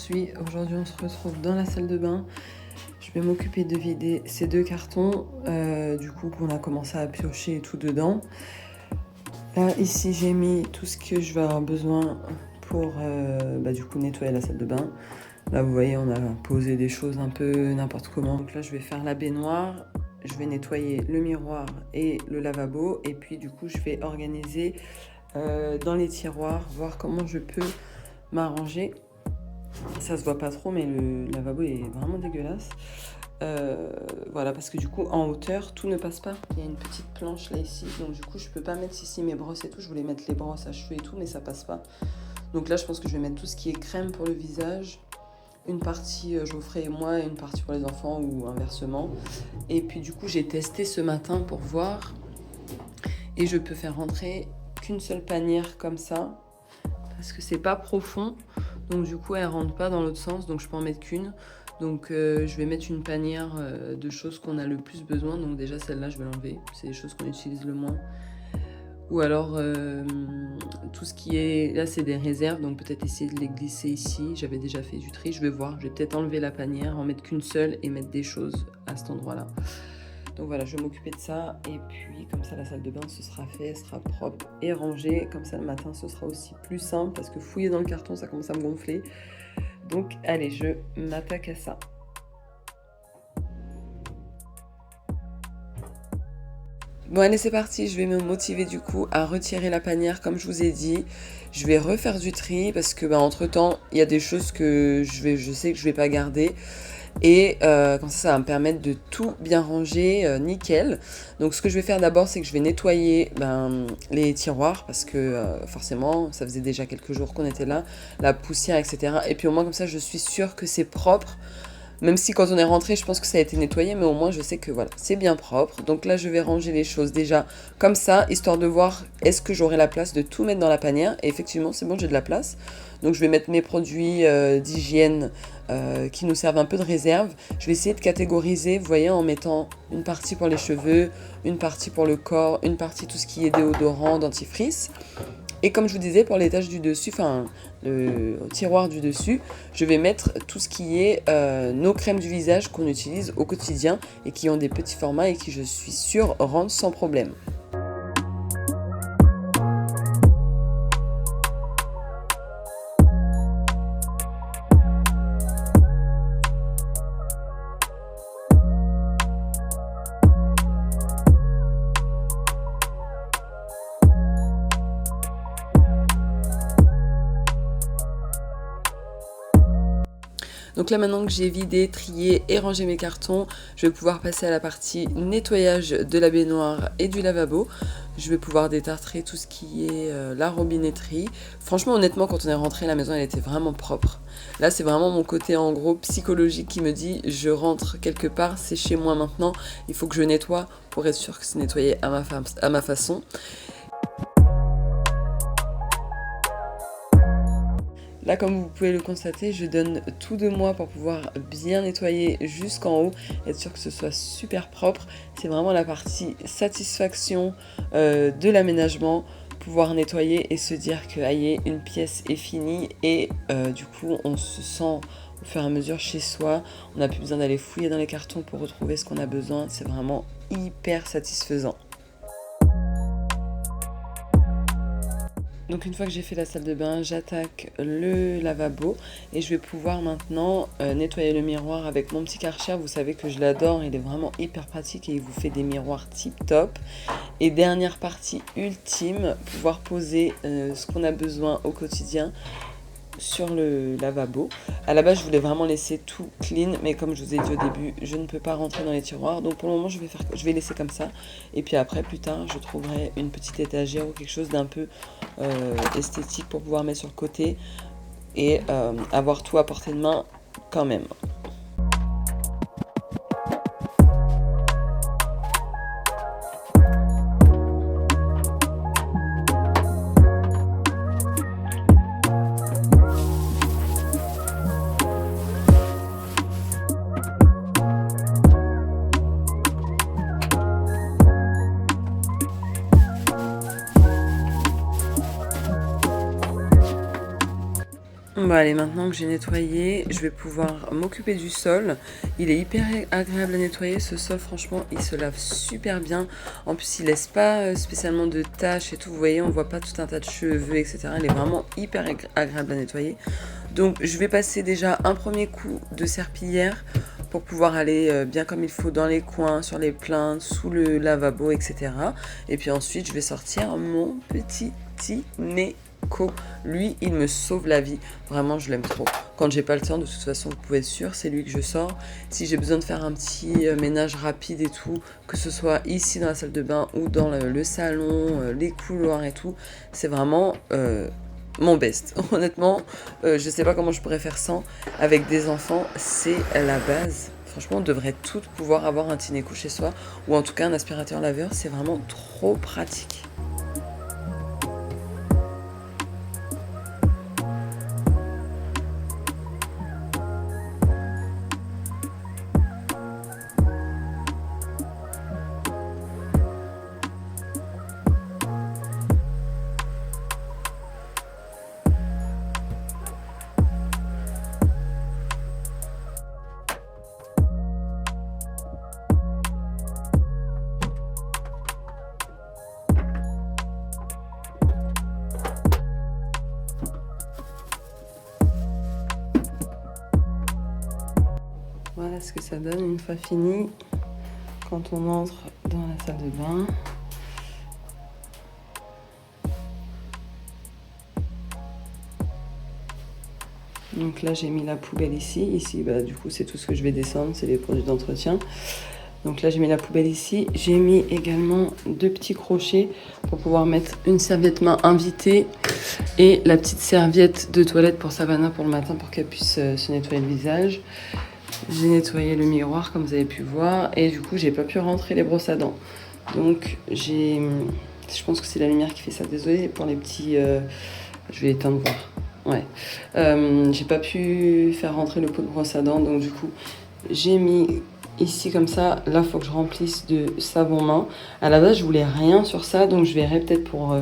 poursuit. Aujourd'hui, on se retrouve dans la salle de bain. Je vais m'occuper de vider ces 2 cartons, du coup, qu'on a commencé à piocher et tout dedans. Là, ici, j'ai mis tout ce que je vais avoir besoin pour, du coup, nettoyer la salle de bain. Là, vous voyez, on a posé des choses un peu n'importe comment. Donc là, je vais faire la baignoire. Je vais nettoyer le miroir et le lavabo. Et puis, du coup, je vais organiser dans les tiroirs, voir comment je peux m'arranger. Ça se voit pas trop, mais le lavabo est vraiment dégueulasse. Voilà, parce que du coup, en hauteur, tout ne passe pas. Il y a une petite planche là, ici. Donc du coup, je peux pas mettre ici mes brosses et tout. Je voulais mettre les brosses à cheveux et tout, mais ça passe pas. Donc là, je pense que je vais mettre tout ce qui est crème pour le visage. Une partie, je vous ferai moi, et une partie pour les enfants ou inversement. Et puis du coup, j'ai testé ce matin pour voir. Et je peux faire rentrer qu'une seule panière comme ça. Parce que c'est pas profond. Donc du coup, elle rentre pas dans l'autre sens. Donc je peux en mettre qu'une. Donc je vais mettre une panière de choses qu'on a le plus besoin. Donc déjà celle-là, je vais l'enlever. C'est les choses qu'on utilise le moins. Ou alors tout ce qui est... Là, c'est des réserves. Donc peut-être essayer de les glisser ici. J'avais déjà fait du tri. Je vais voir. Je vais peut-être enlever la panière, en mettre qu'une seule et mettre des choses à cet endroit-là. Donc voilà, je vais m'occuper de ça. Et puis comme ça, la salle de bain, ce sera fait. Elle sera propre et rangée. Comme ça, le matin, ce sera aussi plus simple. Parce que fouiller dans le carton, ça commence à me gonfler. Donc allez, je m'attaque à ça. Bon allez, c'est parti, je vais me motiver du coup à retirer la panière comme je vous ai dit. Je vais refaire du tri parce que entre temps, il y a des choses que je sais que je vais pas garder. Et comme ça va me permettre de tout bien ranger, nickel. Donc ce que je vais faire d'abord, c'est que je vais nettoyer les tiroirs parce que forcément, ça faisait déjà quelques jours qu'on était là, la poussière, etc. Et puis au moins comme ça, je suis sûre que c'est propre. Même si quand on est rentré, je pense que ça a été nettoyé, mais au moins je sais que voilà, c'est bien propre. Donc là, je vais ranger les choses déjà comme ça, histoire de voir est-ce que j'aurai la place de tout mettre dans la panière. Et effectivement, c'est bon, j'ai de la place. Donc je vais mettre mes produits d'hygiène qui nous servent un peu de réserve. Je vais essayer de catégoriser, vous voyez, en mettant une partie pour les cheveux, une partie pour le corps, une partie tout ce qui est déodorant, dentifrice. Et comme je vous disais, pour l'étage du dessus, enfin le tiroir du dessus, je vais mettre tout ce qui est nos crèmes du visage qu'on utilise au quotidien et qui ont des petits formats et qui, je suis sûre, rentrent sans problème. Donc là maintenant que j'ai vidé, trié et rangé mes cartons, je vais pouvoir passer à la partie nettoyage de la baignoire et du lavabo. Je vais pouvoir détartrer tout ce qui est la robinetterie. Franchement, honnêtement, quand on est rentré, la maison elle était vraiment propre. Là, c'est vraiment mon côté en gros psychologique qui me dit je rentre quelque part, c'est chez moi maintenant, il faut que je nettoie pour être sûr que c'est nettoyé à ma façon. Là, comme vous pouvez le constater, je donne tout de moi pour pouvoir bien nettoyer jusqu'en haut, être sûr que ce soit super propre. C'est vraiment la partie satisfaction de l'aménagement, pouvoir nettoyer et se dire que aïe, une pièce est finie et du coup on se sent au fur et à mesure chez soi. On n'a plus besoin d'aller fouiller dans les cartons pour retrouver ce qu'on a besoin. C'est vraiment hyper satisfaisant. Donc une fois que j'ai fait la salle de bain, j'attaque le lavabo et je vais pouvoir maintenant nettoyer le miroir avec mon petit Karcher. Vous savez que je l'adore, il est vraiment hyper pratique et il vous fait des miroirs tip top. Et dernière partie ultime, pouvoir poser ce qu'on a besoin au quotidien sur le lavabo. À la base, je voulais vraiment laisser tout clean, mais comme je vous ai dit au début, je ne peux pas rentrer dans les tiroirs. Donc pour le moment, je vais laisser comme ça. Et puis après, plus tard, je trouverai une petite étagère ou quelque chose d'un peu esthétique pour pouvoir mettre sur le côté et avoir tout à portée de main quand même. Bon allez, maintenant que j'ai nettoyé, je vais pouvoir m'occuper du sol. Il est hyper agréable à nettoyer ce sol, franchement, il se lave super bien. En plus, il laisse pas spécialement de taches et tout, vous voyez, on voit pas tout un tas de cheveux, etc. Il est vraiment hyper agréable à nettoyer. Donc je vais passer déjà un premier coup de serpillière pour pouvoir aller bien comme il faut dans les coins, sur les plaintes, sous le lavabo, etc. Et puis ensuite, je vais sortir mon petit Neko. Lui, il me sauve la vie. Vraiment, je l'aime trop. Quand j'ai pas le temps, de toute façon, vous pouvez être sûr, c'est lui que je sors. Si j'ai besoin de faire un petit ménage rapide et tout, que ce soit ici dans la salle de bain ou dans le salon, les couloirs et tout, c'est vraiment mon best. Honnêtement, je sais pas comment je pourrais faire sans. Avec des enfants, c'est la base. Franchement, on devrait toutes pouvoir avoir un Tineco chez soi, ou en tout cas un aspirateur laveur, c'est vraiment trop pratique. Voilà ce que ça donne une fois fini quand on entre dans la salle de bain. Donc là j'ai mis la poubelle ici. Ici du coup c'est tout ce que je vais descendre, c'est les produits d'entretien. Donc là j'ai mis la poubelle ici. J'ai mis également 2 petits crochets pour pouvoir mettre une serviette main invitée et la petite serviette de toilette pour Savannah pour le matin pour qu'elle puisse se nettoyer le visage. J'ai nettoyé le miroir comme vous avez pu voir et du coup j'ai pas pu rentrer les brosses à dents. Donc je pense que c'est la lumière qui fait ça, désolée pour les petits... je vais éteindre voir. Ouais. J'ai pas pu faire rentrer le pot de brosse à dents, donc du coup j'ai mis ici comme ça. Là faut que je remplisse de savon main. À la base je voulais rien sur ça, donc je verrai peut-être pour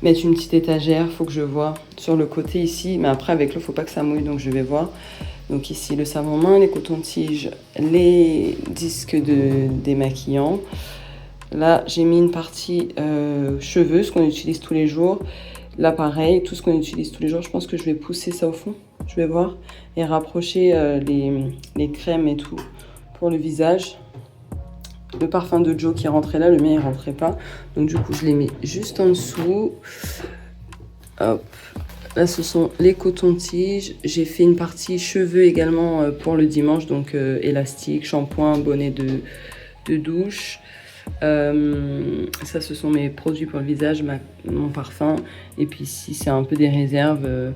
mettre une petite étagère. Faut que je vois sur le côté ici, mais après avec l'eau faut pas que ça mouille, donc je vais voir. Donc ici le savon main, les cotons-tiges, les disques démaquillants. Là j'ai mis une partie cheveux, ce qu'on utilise tous les jours. Là pareil, tout ce qu'on utilise tous les jours, je pense que je vais pousser ça au fond, je vais voir, et rapprocher les crèmes et tout pour le visage. Le parfum de Joe qui rentrait là, le mien il rentrait pas, donc du coup je les mets juste en dessous. Hop. Là ce sont les cotons-tiges, j'ai fait une partie cheveux également pour le dimanche, donc élastique, shampoing, bonnet de douche. Ça ce sont mes produits pour le visage, mon parfum, et puis ici c'est un peu des réserves,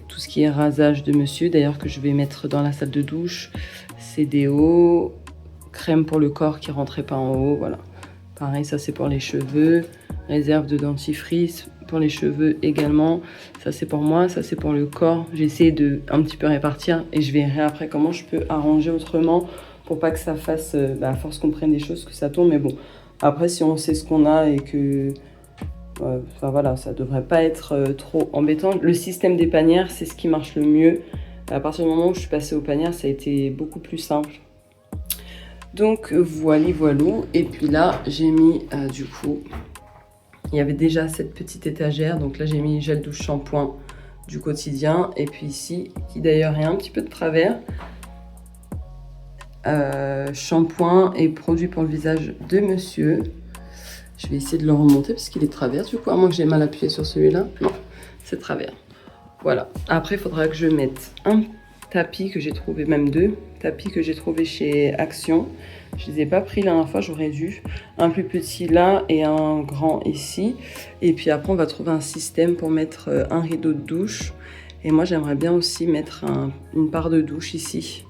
tout ce qui est rasage de monsieur d'ailleurs que je vais mettre dans la salle de douche, c'est déo, crème pour le corps qui rentrait pas en haut, voilà, pareil ça c'est pour les cheveux, réserve de dentifrice pour les cheveux également, ça c'est pour moi, ça c'est pour le corps, j'ai essayé de un petit peu répartir et je verrai après comment je peux arranger autrement pour pas que ça fasse, à force qu'on prenne des choses, que ça tombe. Mais bon, après, si on sait ce qu'on a et que... enfin voilà, ça devrait pas être trop embêtant. Le système des panières, c'est ce qui marche le mieux. À partir du moment où je suis passée aux panières, ça a été beaucoup plus simple. Donc, voilà. Et puis là, j'ai mis, du coup... Il y avait déjà cette petite étagère. Donc là, j'ai mis gel douche shampoing du quotidien. Et puis ici, qui d'ailleurs est un petit peu de travers... shampoing et produits pour le visage de monsieur. Je vais essayer de le remonter parce qu'il est travers du coup, à moins que j'ai mal appuyé sur celui-là. Non, c'est travers. Voilà. Après, il faudra que je mette un tapis que j'ai trouvé, même 2 tapis que j'ai trouvé chez Action. Je les ai pas pris la dernière fois, j'aurais dû. Un plus petit là et un grand ici. Et puis après, on va trouver un système pour mettre un rideau de douche. Et moi, j'aimerais bien aussi mettre une part de douche ici.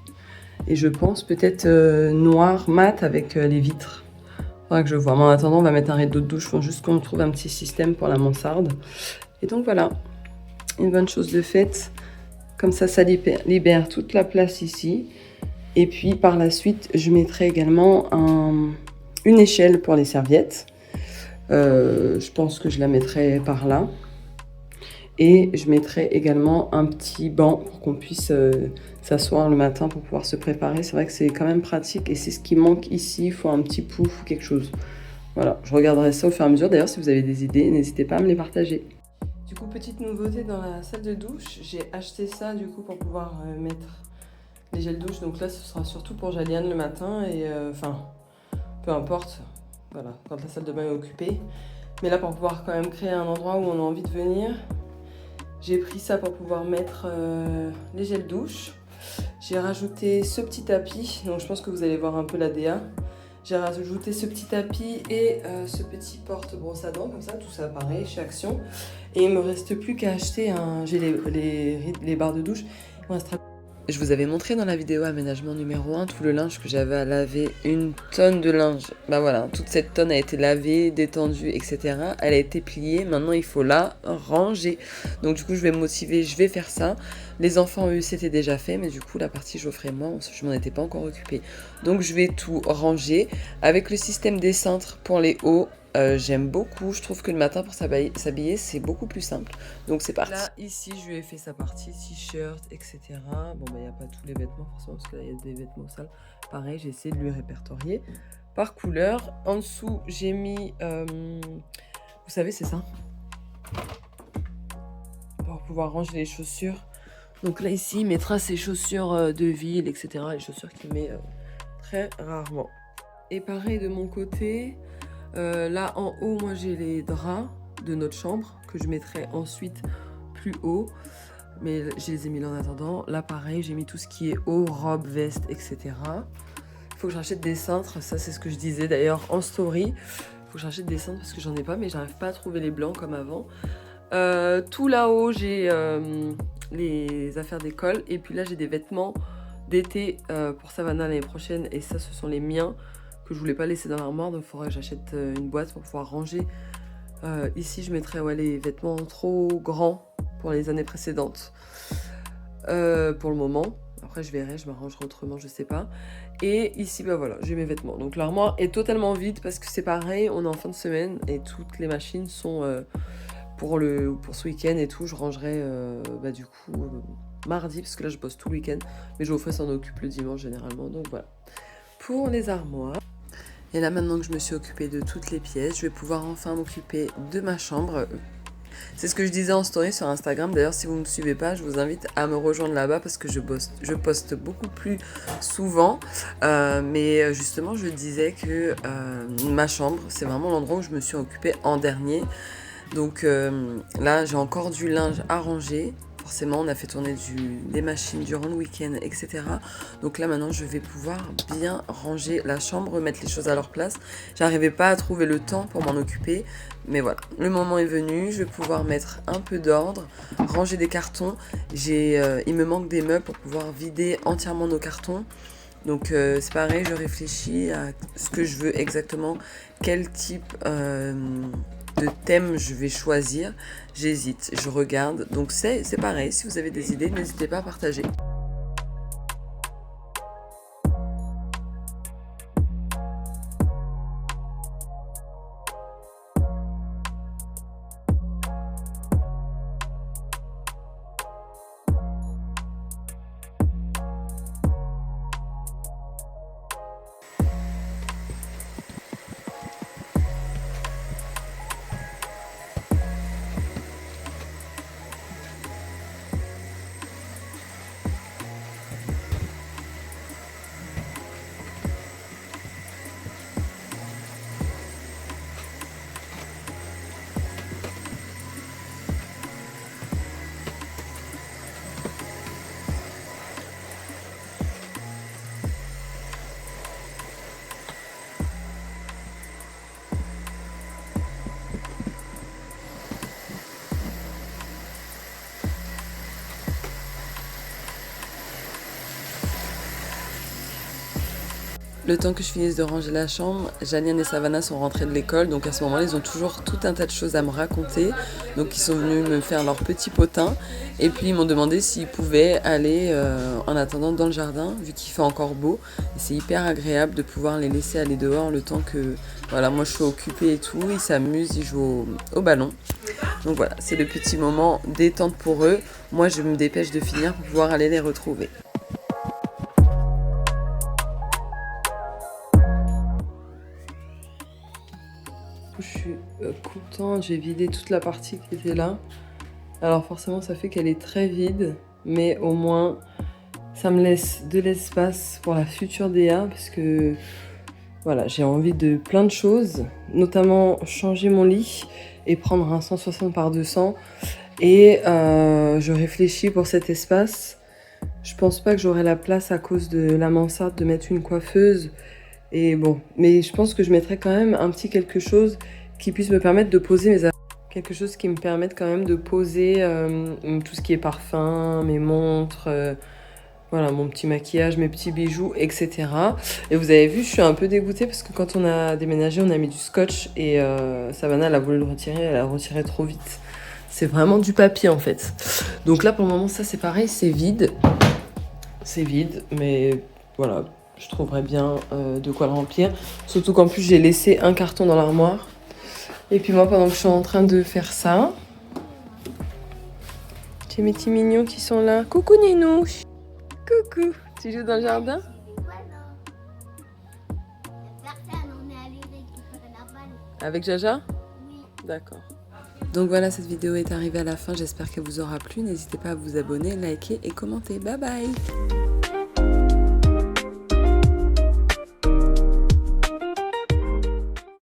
Et je pense peut-être noir mat avec les vitres. Faudra que je vois. Mais en attendant, on va mettre un rideau de douche. Il faut juste qu'on trouve un petit système pour la mansarde. Et donc voilà, une bonne chose de faite. Comme ça libère toute la place ici. Et puis par la suite, je mettrai également une échelle pour les serviettes. Je pense que je la mettrai par là. Et je mettrai également un petit banc pour qu'on puisse s'asseoir le matin pour pouvoir se préparer. C'est vrai que c'est quand même pratique et c'est ce qui manque ici. Il faut un petit pouf ou quelque chose. Voilà, je regarderai ça au fur et à mesure. D'ailleurs, si vous avez des idées, n'hésitez pas à me les partager. Du coup, petite nouveauté dans la salle de douche. J'ai acheté ça du coup pour pouvoir mettre les gels douche. Donc là, ce sera surtout pour Jaliane le matin et peu importe. Voilà, quand la salle de bain est occupée. Mais là, pour pouvoir quand même créer un endroit où on a envie de venir, j'ai pris ça pour pouvoir mettre les gels douche. J'ai rajouté ce petit tapis, donc je pense que vous allez voir un peu la DA. J'ai rajouté ce petit tapis et ce petit porte-brosse à dents, comme ça, tout ça pareil chez Action. Et il me reste plus qu'à acheter j'ai les barres de douche. Il me restera. Je vous avais montré dans la vidéo aménagement numéro 1 tout le linge que j'avais à laver, une tonne de linge. Bah voilà, toute cette tonne a été lavée, détendue, etc. Elle a été pliée, maintenant il faut la ranger. Donc du coup je vais me motiver, je vais faire ça. Les enfants eux c'était déjà fait, mais du coup la partie je ferai moi, je m'en étais pas encore occupée. Donc je vais tout ranger avec le système des cintres pour les hauts. J'aime beaucoup, je trouve que le matin pour s'habiller c'est beaucoup plus simple. Donc c'est parti. Là ici je lui ai fait sa partie t-shirt etc. Bon bah il n'y a pas tous les vêtements forcément parce que là il y a des vêtements sales. Pareil j'ai essayé de lui répertorier par couleur. En dessous j'ai mis, vous savez c'est ça, pour pouvoir ranger les chaussures. Donc là ici il mettra ses chaussures de ville etc. Les chaussures qu'il met très rarement. Et pareil de mon côté. Là en haut moi j'ai les draps de notre chambre que je mettrai ensuite plus haut, mais je les ai mis là en attendant. Là pareil j'ai mis tout ce qui est haut, robe, veste etc. Il faut que j'achète des cintres, ça c'est ce que je disais d'ailleurs en story. Il faut que j'achète des cintres parce que j'en ai pas, mais j'arrive pas à trouver les blancs comme avant. Tout là-haut j'ai les affaires d'école et puis là j'ai des vêtements d'été pour Savannah l'année prochaine et ça ce sont les miens que je voulais pas laisser dans l'armoire, donc il faudrait que j'achète une boîte pour pouvoir ranger. Ici je mettrais les vêtements trop grands pour les années précédentes pour le moment. Après je verrai, je m'arrangerai autrement, je sais pas. Et ici bah voilà, j'ai mes vêtements. Donc l'armoire est totalement vide parce que c'est pareil, on est en fin de semaine et toutes les machines sont pour ce week-end et tout. Je rangerai du coup mardi parce que là je bosse tout le week-end, mais Geoffrey s'en occupe le dimanche généralement, donc voilà. Pour les armoires. Et là maintenant que je me suis occupée de toutes les pièces, je vais pouvoir enfin m'occuper de ma chambre. C'est ce que je disais en story sur Instagram. D'ailleurs si vous ne me suivez pas, je vous invite à me rejoindre là-bas parce que je poste beaucoup plus souvent. Mais justement je disais que ma chambre c'est vraiment l'endroit où je me suis occupée en dernier. Donc là j'ai encore du linge à ranger. Forcément, on a fait tourner des machines durant le week-end, etc. Donc là, maintenant, je vais pouvoir bien ranger la chambre, remettre les choses à leur place. J'arrivais pas à trouver le temps pour m'en occuper. Mais voilà, le moment est venu. Je vais pouvoir mettre un peu d'ordre, ranger des cartons. Il me manque des meubles pour pouvoir vider entièrement nos cartons. Donc c'est pareil, je réfléchis à ce que je veux exactement, quel type de thème je vais choisir. J'hésite, je regarde. Donc c'est pareil, si vous avez des idées, n'hésitez pas à partager. Le temps que je finisse de ranger la chambre, Jaliane et Savannah sont rentrées de l'école, donc à ce moment-là, ils ont toujours tout un tas de choses à me raconter. Donc ils sont venus me faire leur petit potin, et puis ils m'ont demandé s'ils pouvaient aller en attendant dans le jardin, vu qu'il fait encore beau. Et c'est hyper agréable de pouvoir les laisser aller dehors le temps que, voilà, moi je suis occupée et tout, ils s'amusent, ils jouent au ballon. Donc voilà, c'est le petit moment détente pour eux. Moi, je me dépêche de finir pour pouvoir aller les retrouver. Je suis contente, j'ai vidé toute la partie qui était là. Alors forcément, ça fait qu'elle est très vide, mais au moins, ça me laisse de l'espace pour la future DA, parce que voilà, j'ai envie de plein de choses, notamment changer mon lit et prendre un 160 par 200. Et je réfléchis pour cet espace. Je pense pas que j'aurai la place à cause de la mansarde de mettre une coiffeuse. Et bon, mais je pense que je mettrai quand même un petit quelque chose qui puisse me permettre de poser mes affaires. Quelque chose qui me permette quand même de poser tout ce qui est parfum, mes montres, voilà, mon petit maquillage, mes petits bijoux, etc. Et vous avez vu, je suis un peu dégoûtée parce que quand on a déménagé, on a mis du scotch et Savannah, elle a voulu le retirer, elle a retiré trop vite. C'est vraiment du papier en fait. Donc là, pour le moment, ça c'est pareil, c'est vide. C'est vide, mais voilà, je trouverais bien de quoi le remplir. Surtout qu'en plus, j'ai laissé un carton dans l'armoire. Et puis moi, pendant que je suis en train de faire ça, j'ai mes petits mignons qui sont là. Coucou Ninou. Coucou. Tu joues dans le jardin? Avec Jaja? Oui. D'accord. Donc voilà, cette vidéo est arrivée à la fin. J'espère qu'elle vous aura plu. N'hésitez pas à vous abonner, liker et commenter. Bye bye.